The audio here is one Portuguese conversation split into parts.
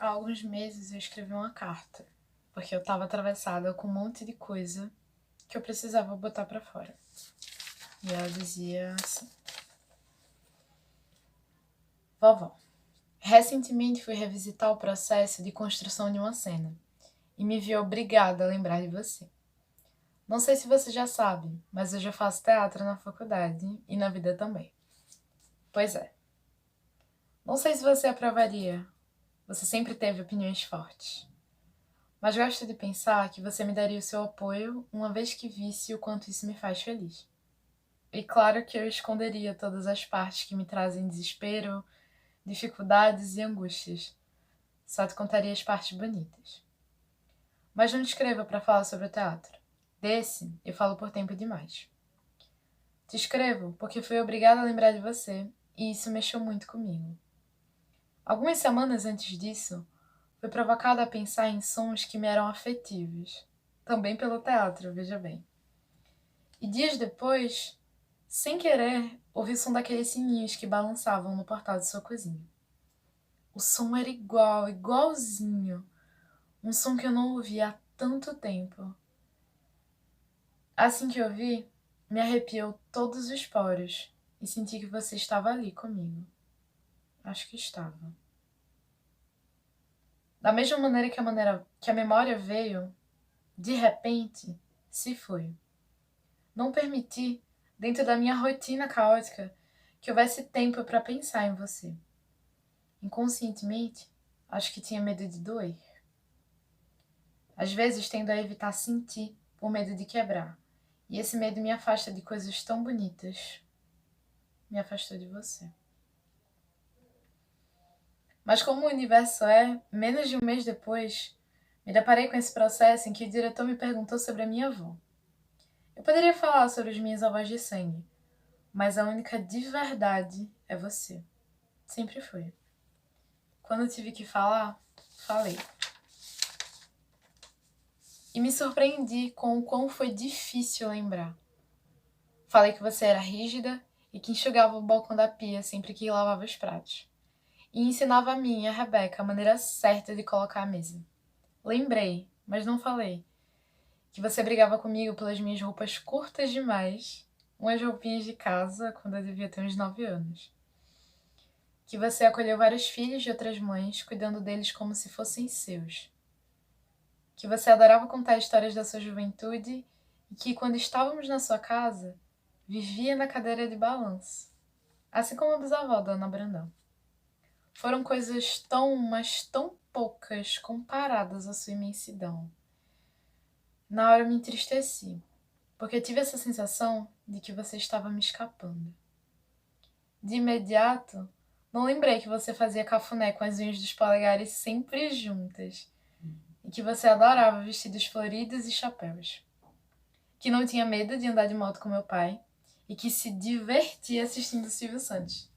há alguns meses eu escrevi uma carta, porque eu estava atravessada com um monte de coisa que eu precisava botar pra fora. E ela dizia assim: Vovó, recentemente fui revisitar o processo de construção de uma cena e me vi obrigada a lembrar de você. Não sei se você já sabe, mas eu já faço teatro na faculdade e na vida também. Pois é. Não sei se você aprovaria. Você sempre teve opiniões fortes. Mas gosto de pensar que você me daria o seu apoio uma vez que visse o quanto isso me faz feliz. E claro que eu esconderia todas as partes que me trazem desespero, dificuldades e angústias. Só te contaria as partes bonitas. Mas não te escreva para falar sobre o teatro. Desse, eu falo por tempo demais. Te escrevo porque fui obrigada a lembrar de você e isso mexeu muito comigo. Algumas semanas antes disso, fui provocada a pensar em sons que me eram afetivos. Também pelo teatro, veja bem. E dias depois, sem querer, ouvi o som daqueles sininhos que balançavam no portal de sua cozinha. O som era igualzinho. Um som que eu não ouvia há tanto tempo. Assim que eu vi, me arrepiou todos os poros e senti que você estava ali comigo. Acho que estava. Da mesma maneira que a memória veio, de repente, se foi. Não permiti, dentro da minha rotina caótica, que houvesse tempo para pensar em você. Inconscientemente, acho que tinha medo de doer. Às vezes tendo a evitar sentir por medo de quebrar. E esse medo me afasta de coisas tão bonitas. Me afastou de você. Mas como o universo é, menos de um mês depois, me deparei com esse processo em que o diretor me perguntou sobre a minha avó. Eu poderia falar sobre as minhas avós de sangue, mas a única de verdade é você. Sempre foi. Quando tive que falar, falei. E me surpreendi com o quão foi difícil lembrar. Falei que você era rígida e que enxugava o balcão da pia sempre que lavava os pratos. E ensinava a mim e a Rebeca a maneira certa de colocar a mesa. Lembrei, mas não falei, que você brigava comigo pelas minhas roupas curtas demais, umas roupinhas de casa, quando eu devia ter uns 9 anos. Que você acolheu vários filhos de outras mães, cuidando deles como se fossem seus. Que você adorava contar histórias da sua juventude e que, quando estávamos na sua casa, vivia na cadeira de balanço, assim como a bisavó da Ana Brandão. Foram coisas tão, mas tão poucas comparadas à sua imensidão. Na hora eu me entristeci, porque tive essa sensação de que você estava me escapando. De imediato, não lembrei que você fazia cafuné com as unhas dos polegares sempre juntas e que você adorava vestidos floridos e chapéus. Que não tinha medo de andar de moto com meu pai e que se divertia assistindo Silvio Santos.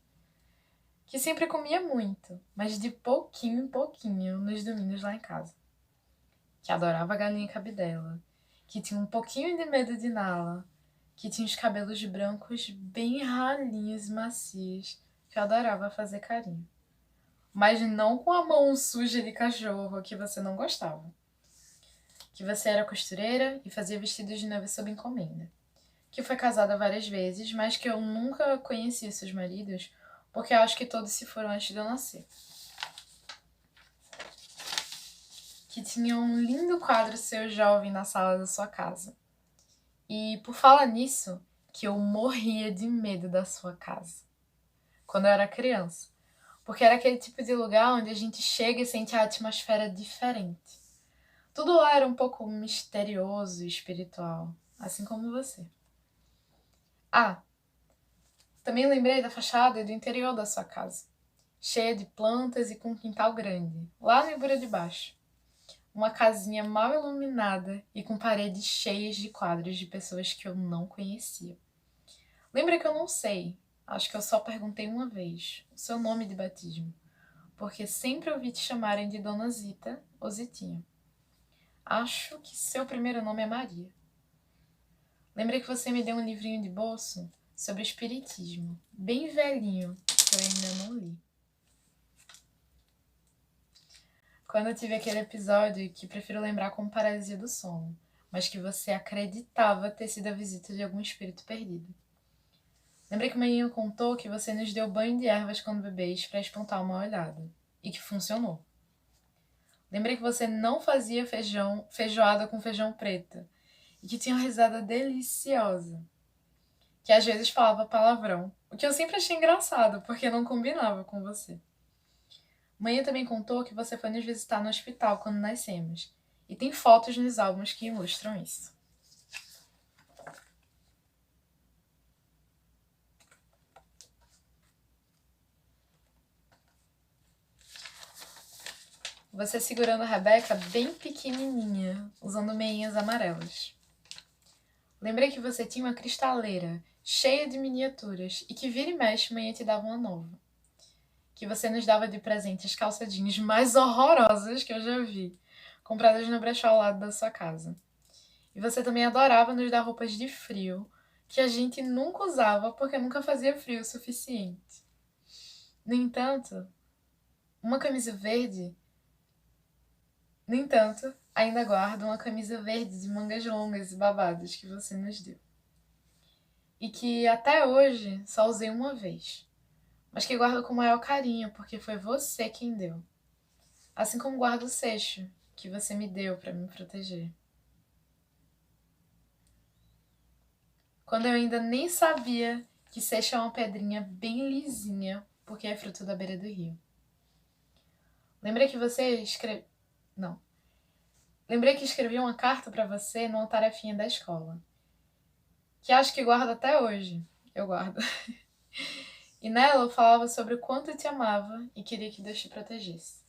Que sempre comia muito, mas de pouquinho em pouquinho nos domingos lá em casa. Que adorava galinha cabidela, que tinha um pouquinho de medo de Nala, que tinha os cabelos brancos bem ralinhos e macios, que eu adorava fazer carinho. Mas não com a mão suja de cachorro que você não gostava. Que você era costureira e fazia vestidos de noiva sob encomenda. Que foi casada várias vezes, mas que eu nunca conheci seus maridos, porque eu acho que todos se foram antes de eu nascer. Que tinha um lindo quadro seu jovem na sala da sua casa. E por falar nisso, que eu morria de medo da sua casa. Quando eu era criança. Porque era aquele tipo de lugar onde a gente chega e sente a atmosfera diferente. Tudo lá era um pouco misterioso e espiritual, assim como você. Ah, também lembrei da fachada e do interior da sua casa, cheia de plantas e com um quintal grande, lá no Ibura de Baixo. Uma casinha mal iluminada e com paredes cheias de quadros de pessoas que eu não conhecia. Lembra que eu não sei, acho que eu só perguntei uma vez, o seu nome de batismo, porque sempre ouvi te chamarem de Dona Zita ou Zitinha. Acho que seu primeiro nome é Maria. Lembra que você me deu um livrinho de bolso sobre espiritismo, bem velhinho, que eu ainda não li. quando eu tive aquele episódio que prefiro lembrar como paralisia do sono, mas que você acreditava ter sido a visita de algum espírito perdido. Lembrei que o menino contou que você nos deu banho de ervas quando bebês para espantar uma olhada, e que funcionou. Lembrei que você não fazia feijoada com feijão preto, e que tinha uma risada deliciosa, que às vezes falava palavrão, o que eu sempre achei engraçado, porque não combinava com você. Mãe também contou que você foi nos visitar no hospital quando nascemos, e tem fotos nos álbuns que ilustram isso. Você segurando a Rebeca bem pequenininha, usando meinhas amarelas. Lembrei que você tinha uma cristaleira cheia de miniaturas e que vira e mexe mãe te dava uma nova. Que você nos dava de presente as calça jeans mais horrorosas que eu já vi, compradas no brechó ao lado da sua casa. E você também adorava nos dar roupas de frio, que a gente nunca usava porque nunca fazia frio o suficiente. No entanto, uma camisa verde... No entanto, ainda guardo uma camisa verde de mangas longas e babadas que você nos deu. E que até hoje só usei uma vez, mas que guardo com o maior carinho porque foi você quem deu. Assim como guardo o cesto que você me deu para me proteger. Quando eu ainda nem sabia que cesto é uma pedrinha bem lisinha porque é fruto da beira do rio. Lembrei que escrevi uma carta para você numa tarefinha da escola, que acho que guardo até hoje. Eu guardo. E nela eu falava sobre o quanto eu te amava e queria que Deus te protegesse.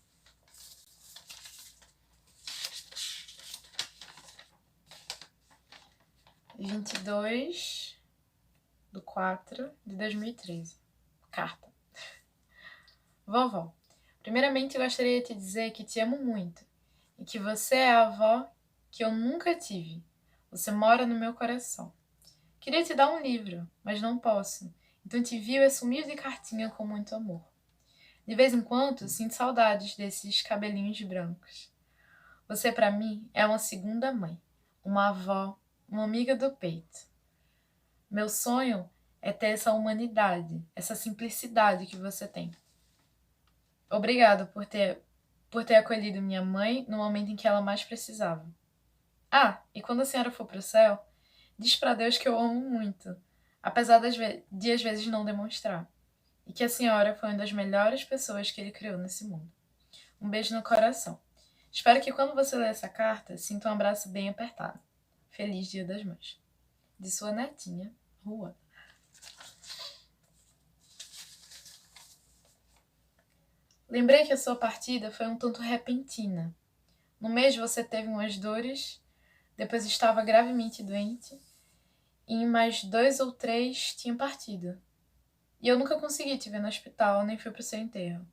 E 22/4/2013. Carta. Vovó, primeiramente eu gostaria de te dizer que te amo muito e que você é a avó que eu nunca tive. Você mora no meu coração. Queria te dar um livro, mas não posso. Então te envio essa humilde cartinha com muito amor. De vez em quando, sinto saudades desses cabelinhos brancos. Você, para mim, é uma segunda mãe, uma avó, uma amiga do peito. Meu sonho é ter essa humanidade, essa simplicidade que você tem. Obrigado por ter acolhido minha mãe no momento em que ela mais precisava. Ah, e quando a senhora for para o céu, diz para Deus que eu amo muito, apesar de às vezes não demonstrar, e que a senhora foi uma das melhores pessoas que ele criou nesse mundo. Um beijo no coração. Espero que quando você ler essa carta, sinta um abraço bem apertado. Feliz Dia das Mães. De sua netinha, Rua. Lembrei que a sua partida foi um tanto repentina. No mês você teve umas dores, depois estava gravemente doente, e em mais 2 ou 3 tinha partido. E eu nunca consegui te ver no hospital, nem fui pro seu enterro.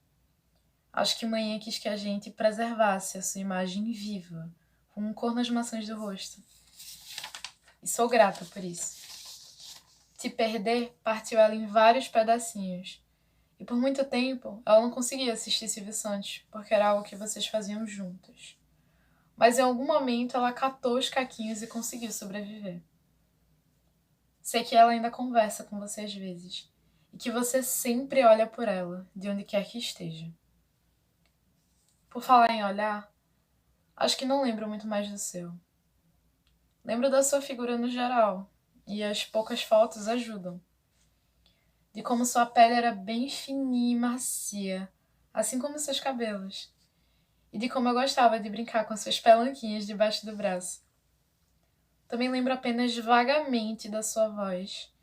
Acho que mãe quis que a gente preservasse a sua imagem viva, com um cor nas maçãs do rosto. E sou grata por isso. Te perder partiu ela em vários pedacinhos. E por muito tempo ela não conseguia assistir Silvio Santos, porque era algo que vocês faziam juntos. Mas em algum momento ela catou os caquinhos e conseguiu sobreviver. Sei que ela ainda conversa com você às vezes, e que você sempre olha por ela, de onde quer que esteja. Por falar em olhar, acho que não lembro muito mais do seu. Lembro da sua figura no geral, e as poucas fotos ajudam. De como sua pele era bem fininha e macia, assim como seus cabelos. E de como eu gostava de brincar com suas pelanquinhas debaixo do braço. Também lembro apenas vagamente da sua voz.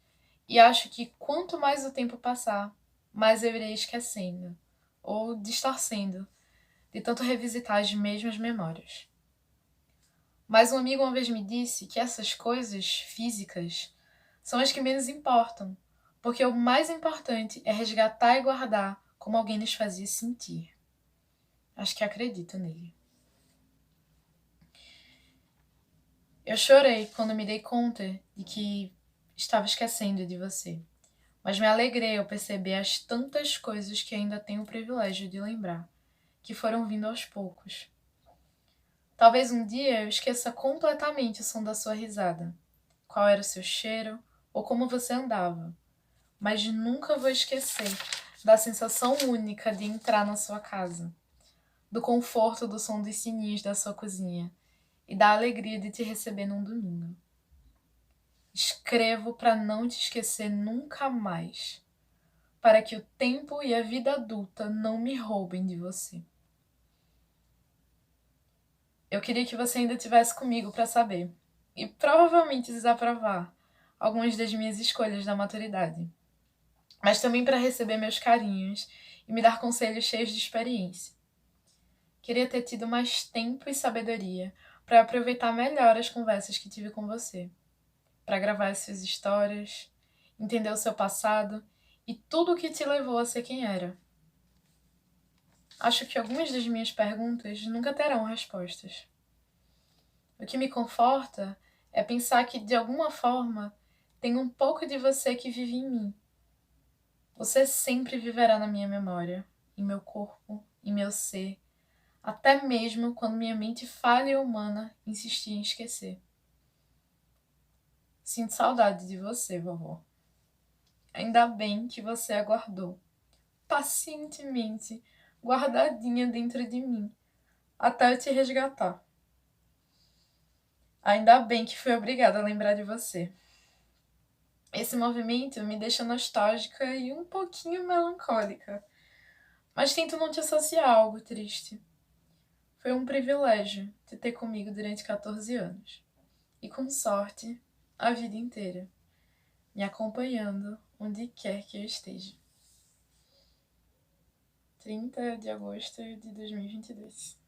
E acho que quanto mais o tempo passar, mais eu irei esquecendo, ou distorcendo, de tanto revisitar as mesmas memórias. Mas um amigo uma vez me disse que essas coisas físicas são as que menos importam, porque o mais importante é resgatar e guardar como alguém nos fazia sentir. Acho que acredito nele. Eu chorei quando me dei conta de que estava esquecendo de você, mas me alegrei ao perceber as tantas coisas que ainda tenho o privilégio de lembrar, que foram vindo aos poucos. Talvez um dia eu esqueça completamente o som da sua risada, qual era o seu cheiro ou como você andava, mas nunca vou esquecer da sensação única de entrar na sua casa, do conforto do som dos sininhos da sua cozinha e da alegria de te receber num domingo. Escrevo para não te esquecer nunca mais, para que o tempo e a vida adulta não me roubem de você. Eu queria que você ainda estivesse comigo para saber, e provavelmente desaprovar, algumas das minhas escolhas da maturidade, mas também para receber meus carinhos e me dar conselhos cheios de experiência. Queria ter tido mais tempo e sabedoria para aproveitar melhor as conversas que tive com você, para gravar as suas histórias, entender o seu passado e tudo o que te levou a ser quem era. Acho que algumas das minhas perguntas nunca terão respostas. O que me conforta é pensar que, de alguma forma, tem um pouco de você que vive em mim. Você sempre viverá na minha memória, em meu corpo, em meu ser, até mesmo quando minha mente falha e humana insistir em esquecer. Sinto saudade de você, vovó. Ainda bem que você aguardou, pacientemente, guardadinha dentro de mim, até eu te resgatar. Ainda bem que fui obrigada a lembrar de você. Esse movimento me deixa nostálgica e um pouquinho melancólica, mas tento não te associar a algo triste. Foi um privilégio te ter comigo durante 14 anos, e com sorte, a vida inteira, me acompanhando onde quer que eu esteja. 30 de agosto de 2022.